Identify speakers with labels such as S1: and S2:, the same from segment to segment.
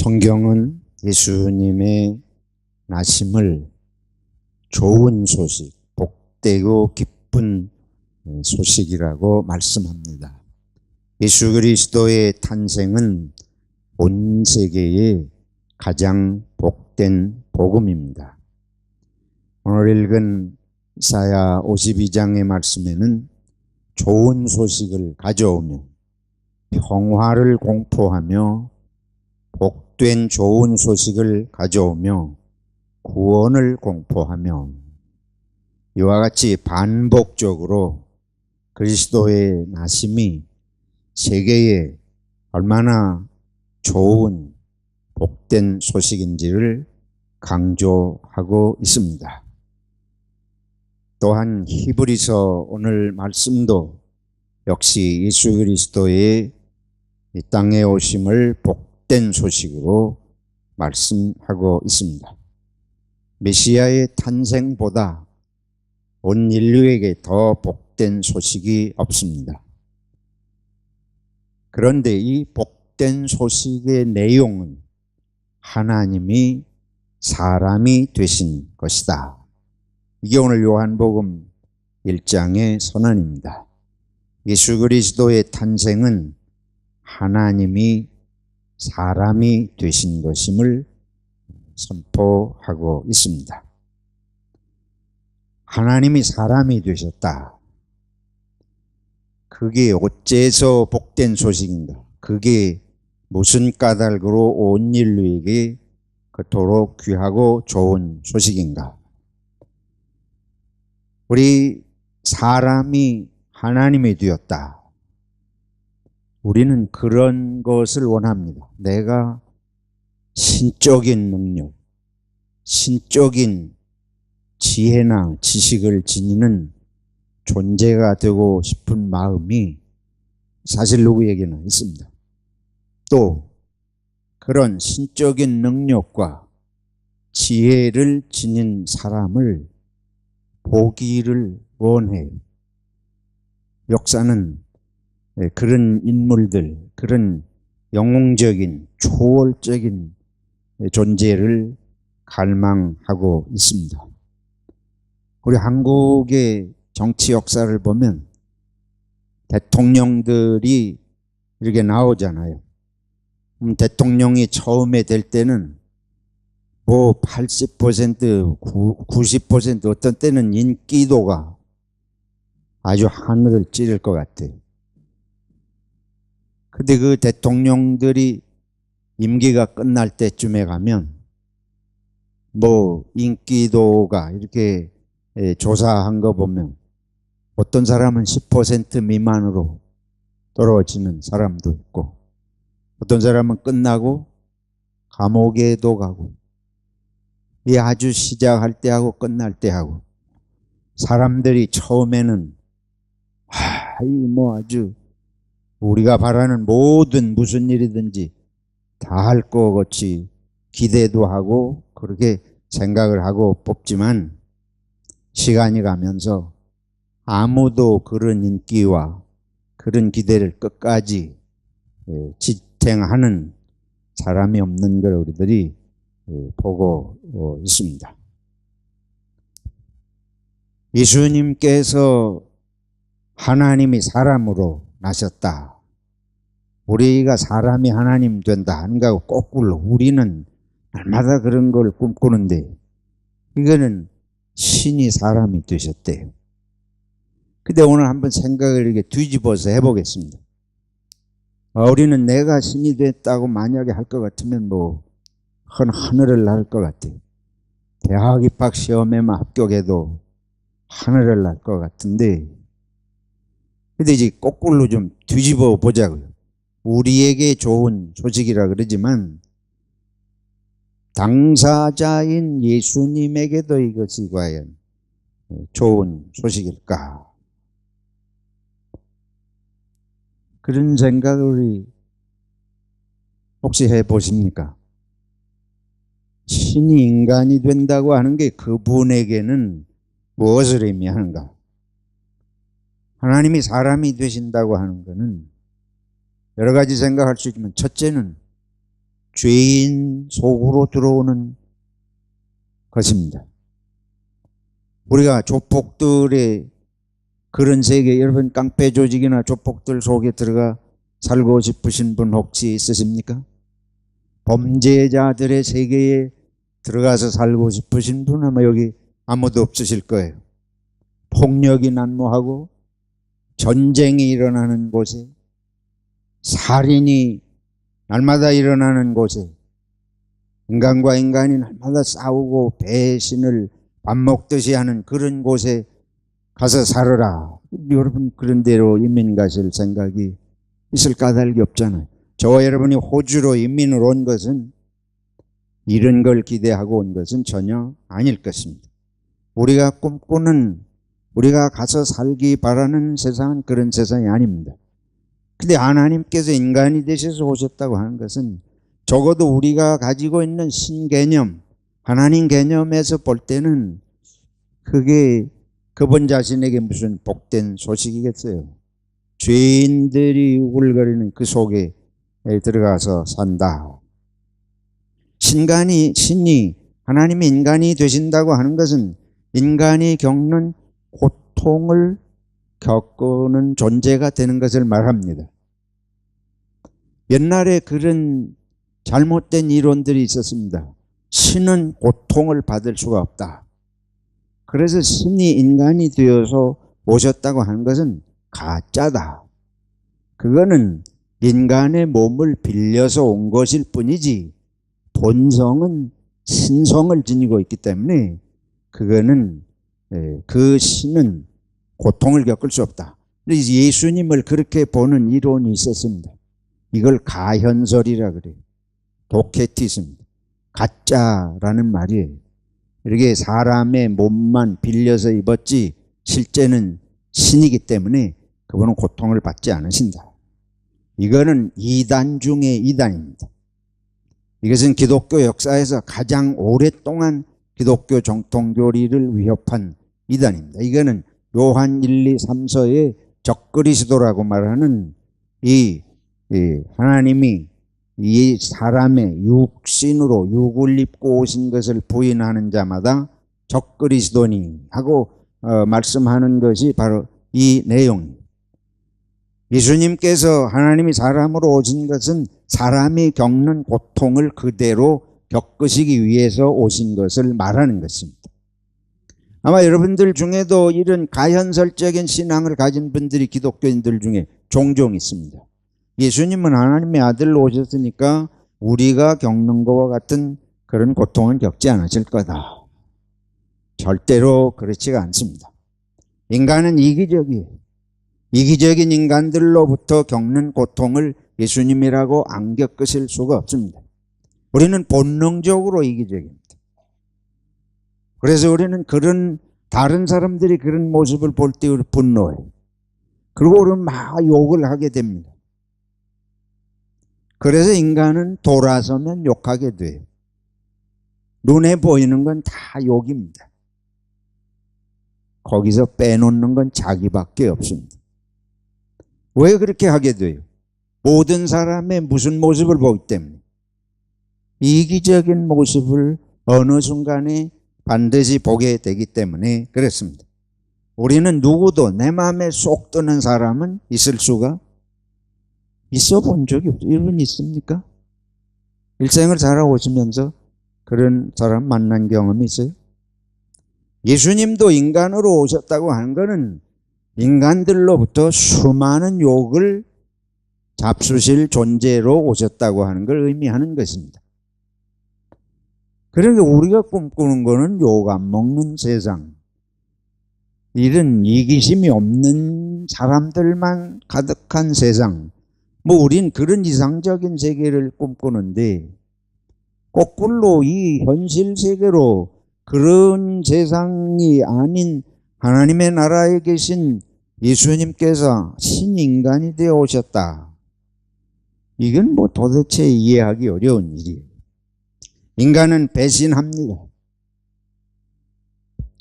S1: 성경은 예수님의 나심을 좋은 소식, 복되고 기쁜 소식이라고 말씀합니다. 예수 그리스도의 탄생은 온 세계의 가장 복된 복음입니다. 오늘 읽은 이사야 52장의 말씀에는 좋은 소식을 가져오며 평화를 공포하며 복된 좋은 소식을 가져오며 구원을 공포하며 이와 같이 반복적으로 그리스도의 나심이 세계에 얼마나 좋은 복된 소식인지를 강조하고 있습니다. 또한 히브리서 오늘 말씀도 역시 예수 그리스도의 이 땅에 오심을 복된 소식으로 말씀하고 있습니다. 메시아의 탄생보다 온 인류에게 더 복된 소식이 없습니다. 그런데 이 복된 소식의 내용은 하나님이 사람이 되신 것이다. 이게 오늘 요한복음 1장의 선언입니다. 예수 그리스도의 탄생은 하나님이 사람이 되신 것임을 선포하고 있습니다. 하나님이 사람이 되셨다. 그게 어째서 복된 소식인가? 그게 무슨 까닭으로 온 인류에게 그토록 귀하고 좋은 소식인가? 우리 사람이 하나님이 되었다. 우리는 그런 것을 원합니다. 내가 신적인 능력, 신적인 지혜나 지식을 지니는 존재가 되고 싶은 마음이 사실 누구에게나 있습니다. 또 그런 신적인 능력과 지혜를 지닌 사람을 보기를 원해요. 역사는 그런 인물들, 그런 영웅적인, 초월적인 존재를 갈망하고 있습니다. 우리 한국의 정치 역사를 보면 대통령들이 이렇게 나오잖아요. 대통령이 처음에 될 때는 뭐 80%, 90% 어떤 때는 인기도가 아주 하늘을 찌를 것 같아요. 근데 그 대통령들이 임기가 끝날 때쯤에 가면 뭐 인기도가 이렇게 조사한 거 보면 어떤 사람은 10% 미만으로 떨어지는 사람도 있고 어떤 사람은 끝나고 감옥에도 가고 이 아주 시작할 때하고 끝날 때하고 사람들이 처음에는 뭐 아주 우리가 바라는 모든 무슨 일이든지 다 할 것 같이 기대도 하고 그렇게 생각을 하고 뽑지만 시간이 가면서 아무도 그런 인기와 그런 기대를 끝까지 지탱하는 사람이 없는 걸 우리들이 보고 있습니다. 예수님께서 하나님이 사람으로 나셨다. 우리가 사람이 하나님 된다 하는 거하고 거꾸로 우리는 날마다 그런 걸 꿈꾸는데 이거는 신이 사람이 되셨대요. 근데 오늘 한번 생각을 이렇게 뒤집어서 해보겠습니다. 우리는 내가 신이 됐다고 만약에 할 것 같으면 뭐 하늘을 날 것 같아요. 대학 입학 시험에만 합격해도 하늘을 날 것 같은데 근데 이제 거꾸로 좀 뒤집어 보자고요. 우리에게 좋은 소식이라 그러지만 당사자인 예수님에게도 이것이 과연 좋은 소식일까? 그런 생각을 우리 혹시 해보십니까? 신이 인간이 된다고 하는 게 그분에게는 무엇을 의미하는가? 하나님이 사람이 되신다고 하는 것은 여러 가지 생각할 수 있지만 첫째는 죄인 속으로 들어오는 것입니다. 우리가 조폭들의 그런 세계, 여러분 깡패 조직이나 조폭들 속에 들어가 살고 싶으신 분 혹시 있으십니까? 범죄자들의 세계에 들어가서 살고 싶으신 분 아마 여기 아무도 없으실 거예요. 폭력이 난무하고 전쟁이 일어나는 곳에, 살인이 날마다 일어나는 곳에, 인간과 인간이 날마다 싸우고 배신을 밥 먹듯이 하는 그런 곳에 가서 살아라. 여러분 그런 데로 이민 가실 생각이 있을 까닭이 없잖아요. 저와 여러분이 호주로 이민을 온 것은 이런 걸 기대하고 온 것은 전혀 아닐 것입니다. 우리가 꿈꾸는, 우리가 가서 살기 바라는 세상은 그런 세상이 아닙니다. 근데 하나님께서 인간이 되셔서 오셨다고 하는 것은 적어도 우리가 가지고 있는 신개념, 하나님 개념에서 볼 때는 그게 그분 자신에게 무슨 복된 소식이겠어요. 죄인들이 우글거리는 그 속에 들어가서 산다. 신이 하나님이 인간이 되신다고 하는 것은 인간이 겪는 고통을 겪는 존재가 되는 것을 말합니다. 옛날에 그런 잘못된 이론들이 있었습니다. 신은 고통을 받을 수가 없다. 그래서 신이 인간이 되어서 오셨다고 하는 것은 가짜다. 그거는 인간의 몸을 빌려서 온 것일 뿐이지 본성은 신성을 지니고 있기 때문에 그거는 그 신은 고통을 겪을 수 없다. 예수님을 그렇게 보는 이론이 있었습니다. 이걸 가현설이라 그래요. 도케티즘, 가짜라는 말이에요. 이렇게 사람의 몸만 빌려서 입었지 실제는 신이기 때문에 그분은 고통을 받지 않으신다. 이거는 이단 중에 이단입니다. 이것은 기독교 역사에서 가장 오랫동안 기독교 정통교리를 위협한 이단입니다. 이거는 요한 1, 2, 3서의 적그리스도라고 말하는 이 하나님이 이 사람의 육신으로 육을 입고 오신 것을 부인하는 자마다 적그리스도니 하고 말씀하는 것이 바로 이 내용입니다. 예수님께서 하나님이 사람으로 오신 것은 사람이 겪는 고통을 그대로 겪으시기 위해서 오신 것을 말하는 것입니다. 아마 여러분들 중에도 이런 가현설적인 신앙을 가진 분들이 기독교인들 중에 종종 있습니다. 예수님은 하나님의 아들로 오셨으니까 우리가 겪는 것과 같은 그런 고통은 겪지 않으실 거다. 절대로 그렇지가 않습니다. 인간은 이기적이에요. 이기적인 인간들로부터 겪는 고통을 예수님이라고 안 겪으실 수가 없습니다. 우리는 본능적으로 이기적입니다. 그래서 우리는 그런 다른 사람들이 그런 모습을 볼 때 분노해요. 그리고 우리는 막 욕을 하게 됩니다. 그래서 인간은 돌아서면 욕하게 돼요. 눈에 보이는 건 다 욕입니다. 거기서 빼놓는 건 자기밖에 없습니다. 왜 그렇게 하게 돼요? 모든 사람의 무슨 모습을 보기 때문에. 이기적인 모습을 어느 순간에 반드시 보게 되기 때문에 그렇습니다. 우리는 누구도 내 마음에 쏙 드는 사람은 있을 수가 있어 본 적이 없어요. 여러분 있습니까? 일생을 살아오시면서 그런 사람 만난 경험이 있어요? 예수님도 인간으로 오셨다고 하는 것은 인간들로부터 수많은 욕을 잡수실 존재로 오셨다고 하는 걸 의미하는 것입니다. 그러니까 우리가 꿈꾸는 거는 욕 안 먹는 세상, 이런 이기심이 없는 사람들만 가득한 세상, 우린 그런 이상적인 세계를 꿈꾸는데 거꾸로 이 현실 세계로 그런 세상이 아닌 하나님의 나라에 계신 예수님께서 신인간이 되어 오셨다. 이건 도대체 이해하기 어려운 일이에요. 인간은 배신합니다.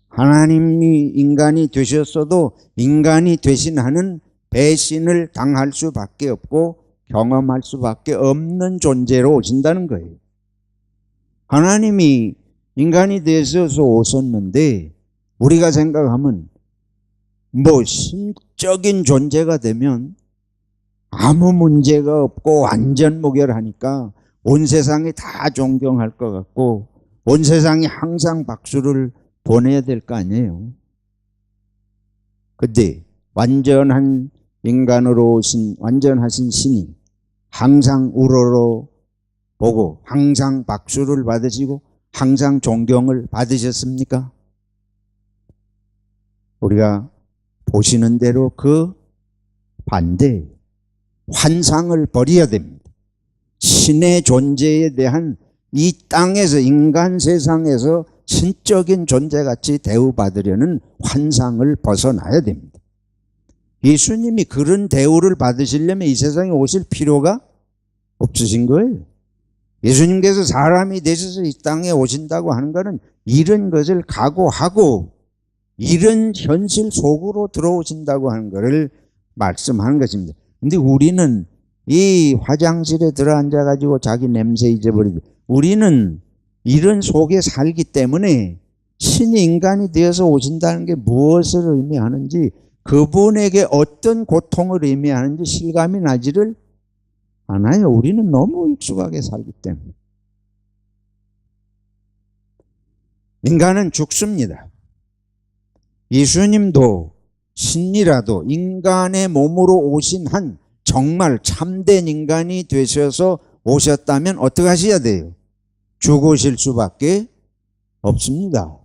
S1: 하나님이 인간이 되셨어도 인간이 되신 한은 배신을 당할 수밖에 없고 경험할 수밖에 없는 존재로 오신다는 거예요. 하나님이 인간이 되셔서 오셨는데 우리가 생각하면 뭐 신적인 존재가 되면 아무 문제가 없고 완전 무결하니까 온 세상이 다 존경할 것 같고 온 세상이 항상 박수를 보내야 될 거 아니에요. 근데 완전한 인간으로 오신 완전하신 신이 항상 우러러 보고 항상 박수를 받으시고 항상 존경을 받으셨습니까? 우리가 보시는 대로 그 반대 환상을 버려야 됩니다. 신의 존재에 대한 이 땅에서 인간 세상에서 신적인 존재같이 대우받으려는 환상을 벗어나야 됩니다. 예수님이 그런 대우를 받으시려면 이 세상에 오실 필요가 없으신 거예요. 예수님께서 사람이 되셔서 이 땅에 오신다고 하는 것은 이런 것을 각오하고 이런 현실 속으로 들어오신다고 하는 것을 말씀하는 것입니다. 근데 우리는 이 화장실에 들어앉아 가지고 자기 냄새 잊어버리고 우리는 이런 속에 살기 때문에 신이 인간이 되어서 오신다는 게 무엇을 의미하는지 그분에게 어떤 고통을 의미하는지 실감이 나지를 않아요. 우리는 너무 익숙하게 살기 때문에. 인간은 죽습니다. 예수님도 신이라도 인간의 몸으로 오신 한 정말 참된 인간이 되셔서 오셨다면 어떻게 하셔야 돼요? 죽으실 수밖에 없습니다.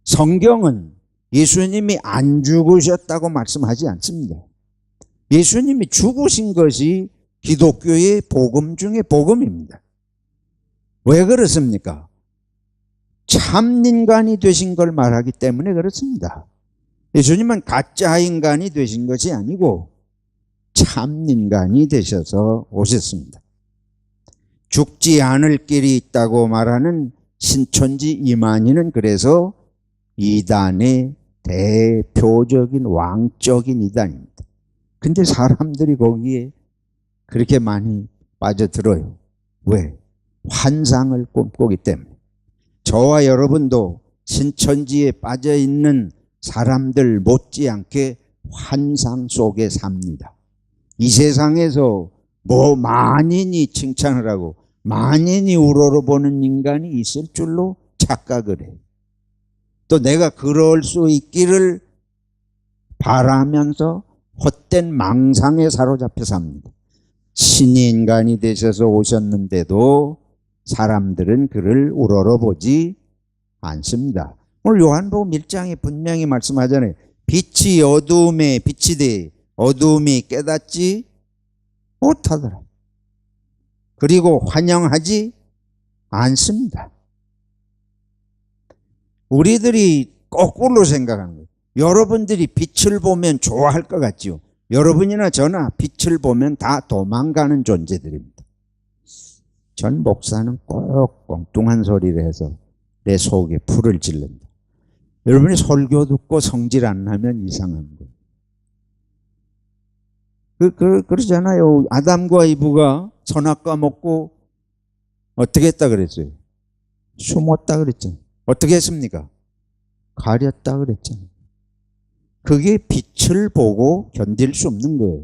S1: 성경은 예수님이 안 죽으셨다고 말씀하지 않습니다. 예수님이 죽으신 것이 기독교의 복음 중에 복음입니다. 왜 그렇습니까? 참 인간이 되신 걸 말하기 때문에 그렇습니다. 예수님은 가짜 인간이 되신 것이 아니고 참 인간이 되셔서 오셨습니다. 죽지 않을 길이 있다고 말하는 신천지 이만희는 그래서 이단의 대표적인 왕적인 이단입니다. 근데 사람들이 거기에 그렇게 많이 빠져들어요. 왜? 환상을 꿈꾸기 때문에. 저와 여러분도 신천지에 빠져있는 사람들 못지않게 환상 속에 삽니다. 이 세상에서 뭐 만인이 칭찬을 하고 만인이 우러러보는 인간이 있을 줄로 착각을 해요. 또 내가 그럴 수 있기를 바라면서 헛된 망상에 사로잡혀 삽니다. 신이 인간이 되셔서 오셨는데도 사람들은 그를 우러러보지 않습니다. 오늘 요한복음 1장에 분명히 말씀하잖아요. 빛이 어두움에 빛이 돼 어두움이 깨닫지 못하더라. 그리고 환영하지 않습니다. 우리들이 거꾸로 생각하는 거예요. 여러분들이 빛을 보면 좋아할 것 같지요. 여러분이나 저나 빛을 보면 다 도망가는 존재들입니다. 전 목사는 꼭 엉뚱한 소리를 해서 내 속에 불을 질른다. 여러분이 설교 듣고 성질 안 나면 이상한 거예요. 그러잖아요. 아담과 이브가 선악과 먹고 어떻게 했다 그랬어요? 숨었다 그랬잖아요. 어떻게 했습니까? 가렸다 그랬잖아요. 그게 빛을 보고 견딜 수 없는 거예요.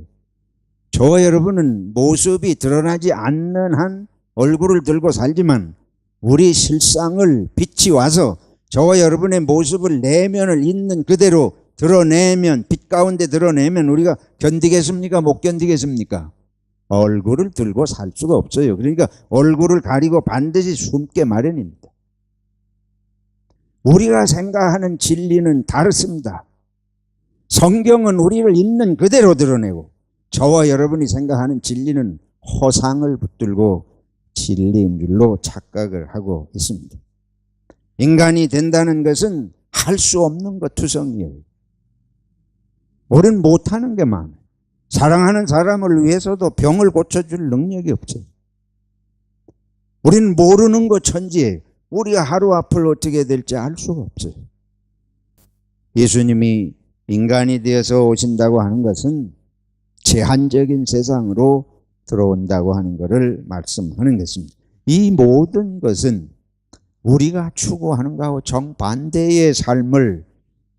S1: 저와 여러분은 모습이 드러나지 않는 한 얼굴을 들고 살지만 우리 실상을 빛이 와서 저와 여러분의 모습을 내면을 있는 그대로 드러내면 빛 가운데 드러내면 우리가 견디겠습니까? 못 견디겠습니까? 얼굴을 들고 살 수가 없어요. 그러니까 얼굴을 가리고 반드시 숨게 마련입니다. 우리가 생각하는 진리는 다릅니다. 성경은 우리를 있는 그대로 드러내고 저와 여러분이 생각하는 진리는 허상을 붙들고 진리인 줄로 착각을 하고 있습니다. 인간이 된다는 것은 할 수 없는 것 투성이에요. 우리는 못하는 게 많아요. 사랑하는 사람을 위해서도 병을 고쳐줄 능력이 없어요. 우리는 모르는 것 천지예요. 우리가 하루 앞을 어떻게 될지 알 수가 없어요. 예수님이 인간이 되어서 오신다고 하는 것은 제한적인 세상으로 들어온다고 하는 것을 말씀하는 것입니다. 이 모든 것은 우리가 추구하는 것하고 정반대의 삶을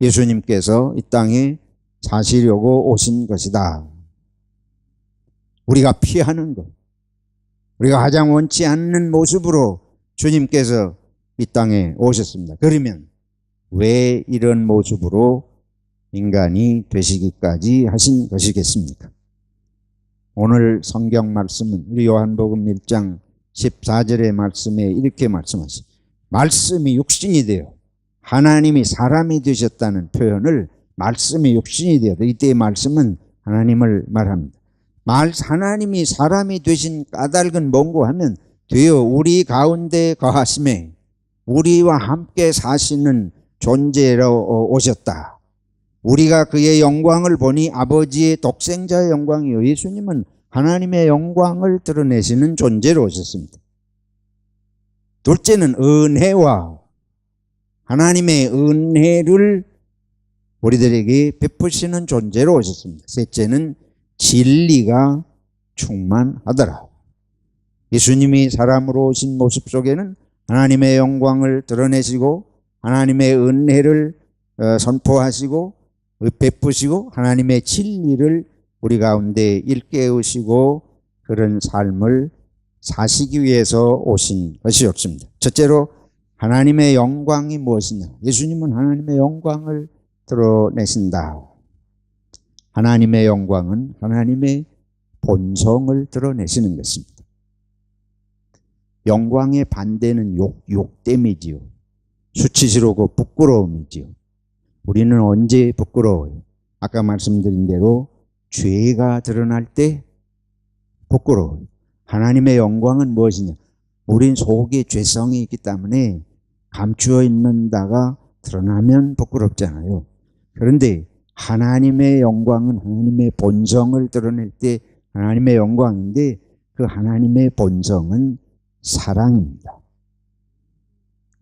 S1: 예수님께서 이 땅에 사시려고 오신 것이다. 우리가 피하는 것, 우리가 가장 원치 않는 모습으로 주님께서 이 땅에 오셨습니다. 그러면 왜 이런 모습으로 인간이 되시기까지 하신 것이겠습니까? 오늘 성경 말씀은 우리 요한복음 1장 14절의 말씀에 이렇게 말씀하십니다. 말씀이 육신이 되어 하나님이 사람이 되셨다는 표현을 말씀이 육신이 되어, 이때의 말씀은 하나님을 말합니다. 하나님이 사람이 되신 까닭은 뭔고 하면 되어 우리 가운데 거하심에 우리와 함께 사시는 존재로 오셨다. 우리가 그의 영광을 보니 아버지의 독생자의 영광이요. 예수님은 하나님의 영광을 드러내시는 존재로 오셨습니다. 둘째는 은혜와 하나님의 은혜를 우리들에게 베푸시는 존재로 오셨습니다. 셋째는 진리가 충만하더라. 예수님이 사람으로 오신 모습 속에는 하나님의 영광을 드러내시고 하나님의 은혜를 선포하시고 베푸시고 하나님의 진리를 우리 가운데 일깨우시고 그런 삶을 사시기 위해서 오신 것이었습니다. 첫째로 하나님의 영광이 무엇이냐? 예수님은 하나님의 영광을 드러내신다. 하나님의 영광은 하나님의 본성을 드러내시는 것입니다. 영광의 반대는 욕됨이지요. 수치스러우고 부끄러움이지요. 우리는 언제 부끄러워요? 아까 말씀드린 대로 죄가 드러날 때 부끄러워요. 하나님의 영광은 무엇이냐? 우린 속에 죄성이 있기 때문에 감추어 있는다가 드러나면 부끄럽잖아요. 그런데 하나님의 영광은 하나님의 본성을 드러낼 때 하나님의 영광인데 그 하나님의 본성은 사랑입니다.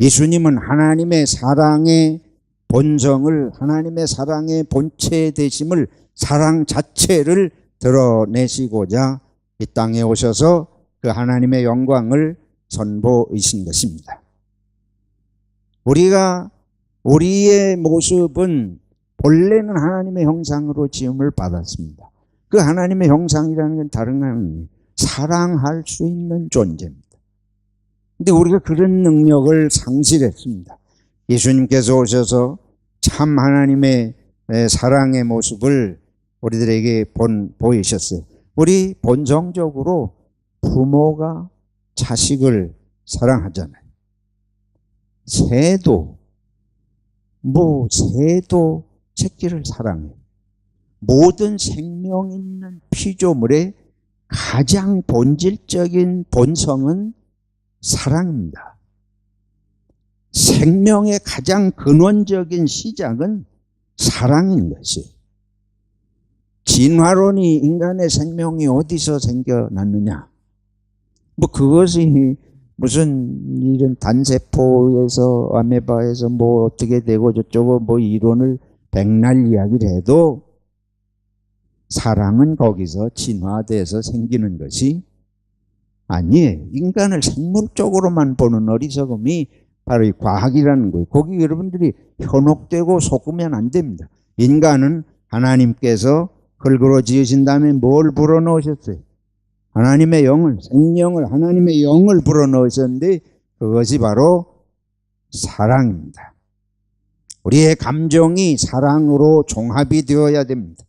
S1: 예수님은 하나님의 사랑의 본성을, 하나님의 사랑의 본체 되심을, 사랑 자체를 드러내시고자 이 땅에 오셔서 그 하나님의 영광을 선보이신 것입니다. 우리의 모습은 본래는 하나님의 형상으로 지음을 받았습니다. 그 하나님의 형상이라는 건 다른 건 아니에요. 사랑할 수 있는 존재입니다. 근데 우리가 그런 능력을 상실했습니다. 예수님께서 오셔서 참 하나님의 사랑의 모습을 우리들에게 보이셨어요. 우리 본성적으로 부모가 자식을 사랑하잖아요. 새도 새끼를 사랑해요. 모든 생명 있는 피조물의 가장 본질적인 본성은 사랑입니다. 생명의 가장 근원적인 시작은 사랑인 것이에요. 진화론이 인간의 생명이 어디서 생겨났느냐? 그것이 무슨 이런 단세포에서 아메바에서 어떻게 되고 저쩌고 이론을 백날 이야기를 해도 사랑은 거기서 진화돼서 생기는 것이 아니에요. 인간을 생물적으로만 보는 어리석음이 바로 이 과학이라는 거예요. 거기 여러분들이 현혹되고 속으면 안 됩니다. 인간은 하나님께서 흙으로 지으신 다음에 뭘 불어넣으셨어요? 하나님의 영을, 생명을, 하나님의 영을 불어넣으셨는데 그것이 바로 사랑입니다. 우리의 감정이 사랑으로 종합이 되어야 됩니다.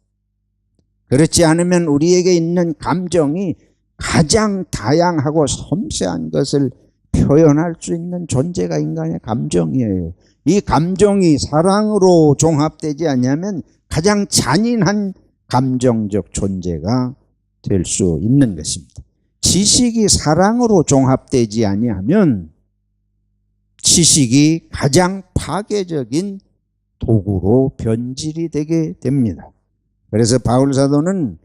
S1: 그렇지 않으면 우리에게 있는 감정이 가장 다양하고 섬세한 것을 표현할 수 있는 존재가 인간의 감정이에요. 이 감정이 사랑으로 종합되지 않으면 가장 잔인한 감정적 존재가 될 수 있는 것입니다. 지식이 사랑으로 종합되지 아니하면 지식이 가장 파괴적인 도구로 변질이 되게 됩니다. 그래서 바울 사도는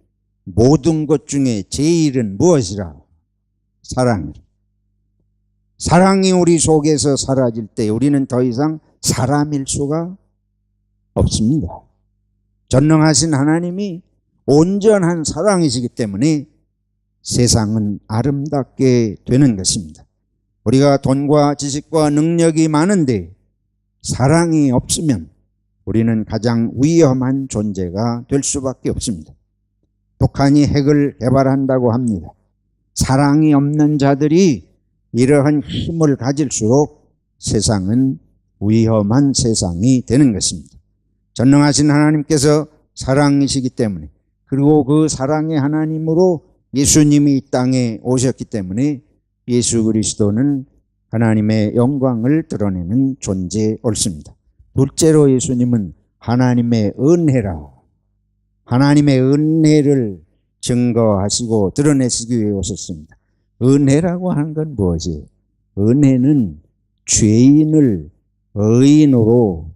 S1: 모든 것 중에 제일은 무엇이라? 사랑이라. 사랑이 우리 속에서 사라질 때 우리는 더 이상 사람일 수가 없습니다. 전능하신 하나님이 온전한 사랑이시기 때문에 세상은 아름답게 되는 것입니다. 우리가 돈과 지식과 능력이 많은데 사랑이 없으면 우리는 가장 위험한 존재가 될 수밖에 없습니다. 북한이 핵을 개발한다고 합니다. 사랑이 없는 자들이 이러한 힘을 가질수록 세상은 위험한 세상이 되는 것입니다. 전능하신 하나님께서 사랑이시기 때문에, 그리고 그 사랑의 하나님으로 예수님이 이 땅에 오셨기 때문에 예수 그리스도는 하나님의 영광을 드러내는 존재 옳습니다. 둘째로 예수님은 하나님의 은혜라, 하나님의 은혜를 증거하시고 드러내시기 위해 오셨습니다. 은혜라고 하는 건 무엇이에요? 은혜는 죄인을 의인으로,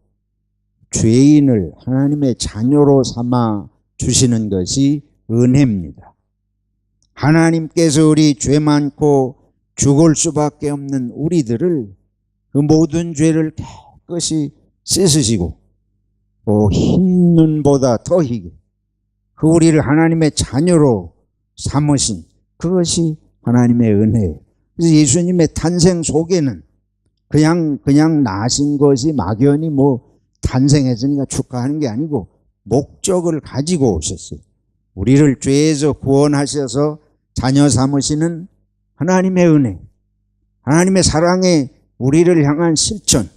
S1: 죄인을 하나님의 자녀로 삼아 주시는 것이 은혜입니다. 하나님께서 우리 죄 많고 죽을 수밖에 없는 우리들을, 그 모든 죄를 깨끗이 씻으시고 흰 눈보다 더 희게 그 우리를 하나님의 자녀로 삼으신 그것이 하나님의 은혜예요. 그래서 예수님의 탄생 속에는 그냥 나신 것이 막연히 탄생했으니까 축하하는 게 아니고 목적을 가지고 오셨어요. 우리를 죄에서 구원하셔서 자녀 삼으시는 하나님의 은혜, 하나님의 사랑에 우리를 향한 실천,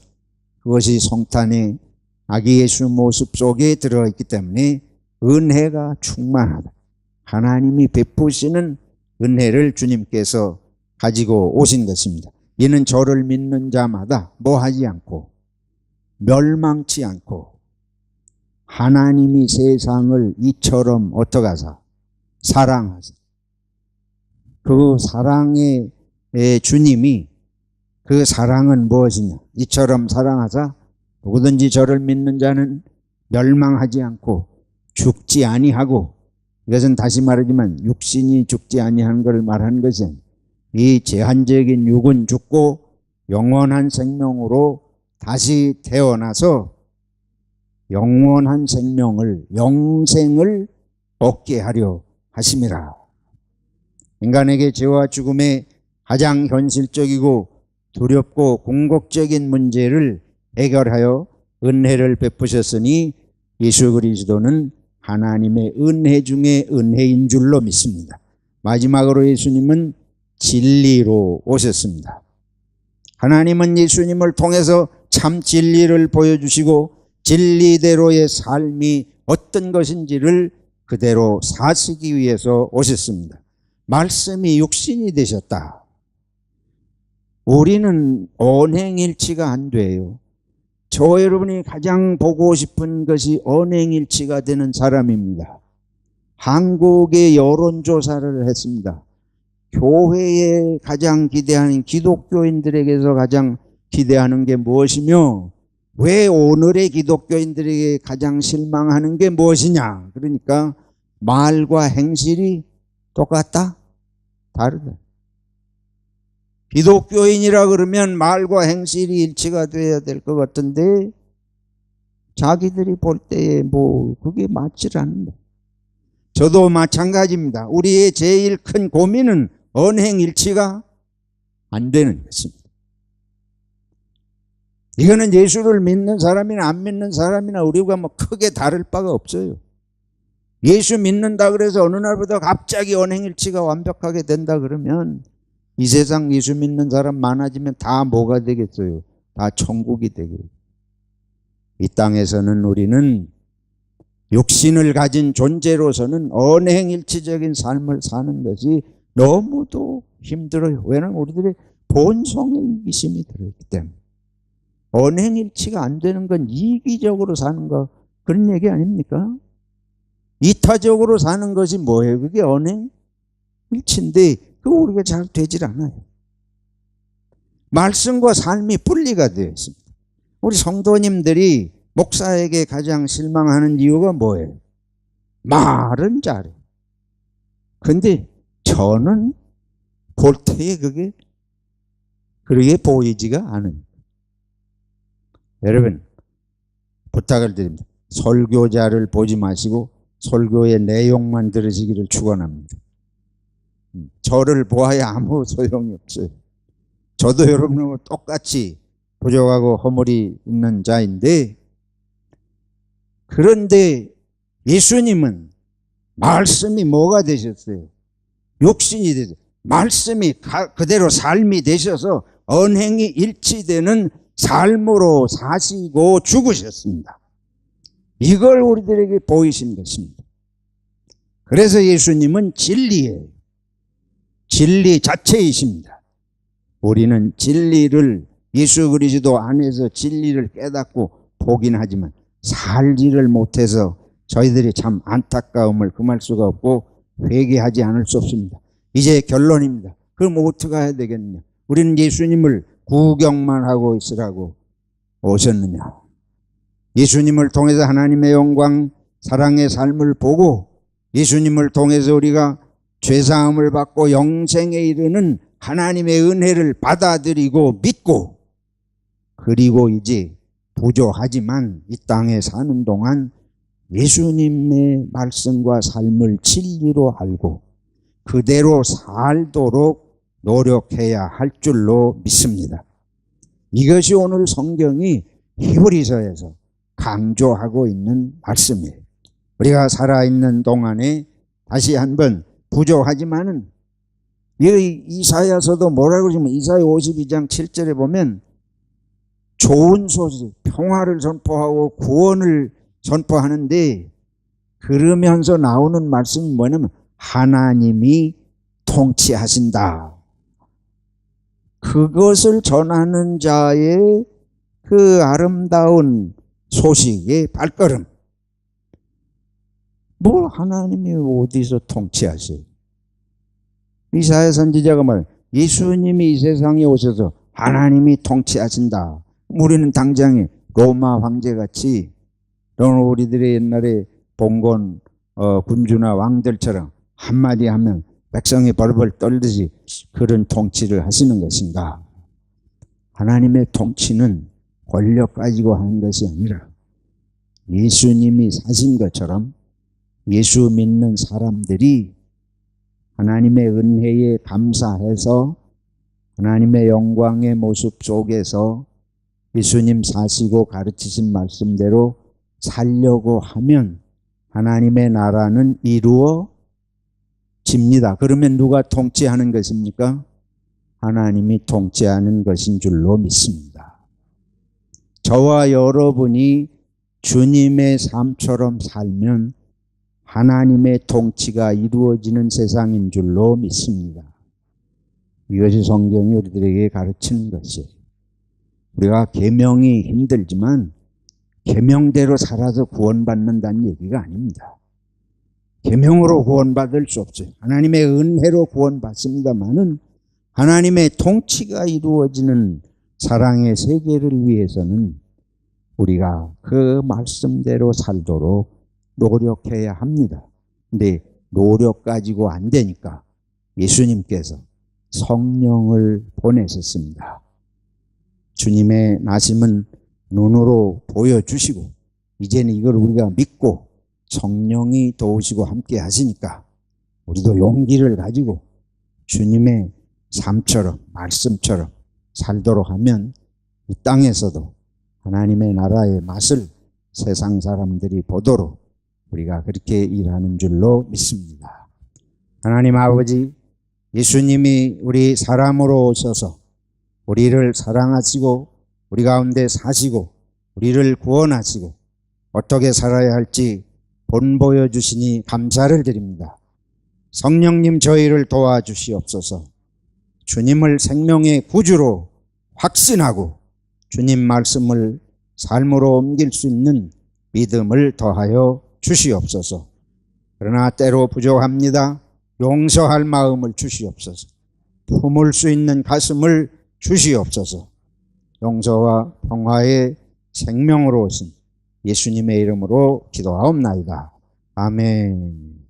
S1: 그것이 성탄의 아기 예수 모습 속에 들어있기 때문에 은혜가 충만하다. 하나님이 베푸시는 은혜를 주님께서 가지고 오신 것입니다. 이는 저를 믿는 자마다 뭐하지 않고 멸망치 않고 하나님이 세상을 이처럼 어떡하사 사랑하사, 그 사랑의 주님이, 그 사랑은 무엇이냐? 이처럼 사랑하사 누구든지 저를 믿는 자는 멸망하지 않고 죽지 아니하고, 이것은 다시 말하지만 육신이 죽지 아니하는 것을 말하는 것은 이 제한적인 육은 죽고 영원한 생명으로 다시 태어나서 영원한 생명을, 영생을 얻게 하려 하심이라. 인간에게 죄와 죽음의 가장 현실적이고 두렵고 궁극적인 문제를 해결하여 은혜를 베푸셨으니 예수 그리스도는 하나님의 은혜 중에 은혜인 줄로 믿습니다. 마지막으로 예수님은 진리로 오셨습니다. 하나님은 예수님을 통해서 참 진리를 보여주시고 진리대로의 삶이 어떤 것인지를 그대로 사시기 위해서 오셨습니다. 말씀이 육신이 되셨다. 우리는 언행일치가 안 돼요. 저 여러분이 가장 보고 싶은 것이 언행일치가 되는 사람입니다. 한국의 여론조사를 했습니다. 교회에 가장 기대하는, 기독교인들에게서 가장 기대하는 게 무엇이며 왜 오늘의 기독교인들에게 가장 실망하는 게 무엇이냐? 그러니까 말과 행실이 똑같다? 다르다. 기독교인이라 그러면 말과 행실이 일치가 돼야 될 것 같은데 자기들이 볼 때에 그게 맞질 않는다. 저도 마찬가지입니다. 우리의 제일 큰 고민은 언행일치가 안 되는 것입니다. 이거는 예수를 믿는 사람이나 안 믿는 사람이나 우리가 크게 다를 바가 없어요. 예수 믿는다 그래서 어느 날부터 갑자기 언행일치가 완벽하게 된다 그러면 이 세상 예수 믿는 사람 많아지면 다 뭐가 되겠어요? 다 천국이 되겠어요. 이 땅에서는 우리는 육신을 가진 존재로서는 언행일치적인 삶을 사는 것이 너무도 힘들어요. 왜냐하면 우리들의 본성의 이기심이 들어있기 때문에. 언행일치가 안 되는 건 이기적으로 사는 거, 그런 얘기 아닙니까? 이타적으로 사는 것이 뭐예요? 그게 언행일치인데 그거 우리가 잘 되질 않아요. 말씀과 삶이 분리가 되어 있습니다. 우리 성도님들이 목사에게 가장 실망하는 이유가 뭐예요? 말은 잘해. 근데 저는 볼 때에 그게 그렇게 보이지가 않아요. 여러분, 부탁을 드립니다. 설교자를 보지 마시고 설교의 내용만 들으시기를 축원합니다. 저를 보아야 아무 소용이 없어요. 저도 여러분하고 똑같이 부족하고 허물이 있는 자인데, 그런데 예수님은 말씀이 뭐가 되셨어요? 육신이 되셨어요. 말씀이 그대로 삶이 되셔서 언행이 일치되는 삶으로 사시고 죽으셨습니다. 이걸 우리들에게 보이신 것입니다. 그래서 예수님은 진리예요. 진리 자체이십니다. 우리는 진리를, 예수 그리스도 안에서 진리를 깨닫고 보긴 하지만 살지를 못해서 저희들이 참 안타까움을 금할 수가 없고 회개하지 않을 수 없습니다. 이제 결론입니다. 그럼 어떻게 해야 되겠느냐? 우리는 예수님을 구경만 하고 있으라고 오셨느냐? 예수님을 통해서 하나님의 영광, 사랑의 삶을 보고 예수님을 통해서 우리가 죄사함을 받고 영생에 이르는 하나님의 은혜를 받아들이고 믿고, 그리고 이제 부족하지만 이 땅에 사는 동안 예수님의 말씀과 삶을 진리로 알고 그대로 살도록 노력해야 할 줄로 믿습니다. 이것이 오늘 성경이 히브리서에서 강조하고 있는 말씀이에요. 우리가 살아있는 동안에 다시 한번 부족하지만은, 이사야서도 뭐라고 그러냐면 이사야 52장 7절에 보면 좋은 소식, 평화를 선포하고 구원을 선포하는데, 그러면서 나오는 말씀이 뭐냐면 하나님이 통치하신다. 그것을 전하는 자의 그 아름다운 소식의 발걸음. 뭘 하나님이 어디서 통치하세요? 이사야 선지자가 말, 예수님이 이 세상에 오셔서 하나님이 통치하신다. 우리는 당장에 로마 황제같이, 우리들의 옛날에 봉건 군주나 왕들처럼 한마디 하면 백성이 벌벌 떨듯이 그런 통치를 하시는 것인가? 하나님의 통치는 권력 가지고 하는 것이 아니라 예수님이 사신 것처럼 예수 믿는 사람들이 하나님의 은혜에 감사해서 하나님의 영광의 모습 속에서 예수님 사시고 가르치신 말씀대로 살려고 하면 하나님의 나라는 이루어집니다. 그러면 누가 통치하는 것입니까? 하나님이 통치하는 것인 줄로 믿습니다. 저와 여러분이 주님의 삶처럼 살면 하나님의 통치가 이루어지는 세상인 줄로 믿습니다. 이것이 성경이 우리들에게 가르치는 것이에요. 우리가 계명이 힘들지만 계명대로 살아서 구원받는다는 얘기가 아닙니다. 계명으로 구원받을 수 없어요. 하나님의 은혜로 구원받습니다만은 하나님의 통치가 이루어지는 사랑의 세계를 위해서는 우리가 그 말씀대로 살도록 노력해야 합니다. 근데 노력 가지고 안 되니까 예수님께서 성령을 보내셨습니다. 주님의 나심은 눈으로 보여주시고 이제는 이걸 우리가 믿고 성령이 도우시고 함께 하시니까 우리도 용기를 가지고 주님의 삶처럼 말씀처럼 살도록 하면 이 땅에서도 하나님의 나라의 맛을 세상 사람들이 보도록 우리가 그렇게 일하는 줄로 믿습니다. 하나님 아버지, 예수님이 우리 사람으로 오셔서 우리를 사랑하시고 우리 가운데 사시고 우리를 구원하시고 어떻게 살아야 할지 본보여 주시니 감사를 드립니다. 성령님 저희를 도와주시옵소서. 주님을 생명의 구주로 확신하고 주님 말씀을 삶으로 옮길 수 있는 믿음을 더하여 주시옵소서. 그러나 때로 부족합니다. 용서할 마음을 주시옵소서. 품을 수 있는 가슴을 주시옵소서. 용서와 평화의 생명으로 오신 예수님의 이름으로 기도하옵나이다. 아멘.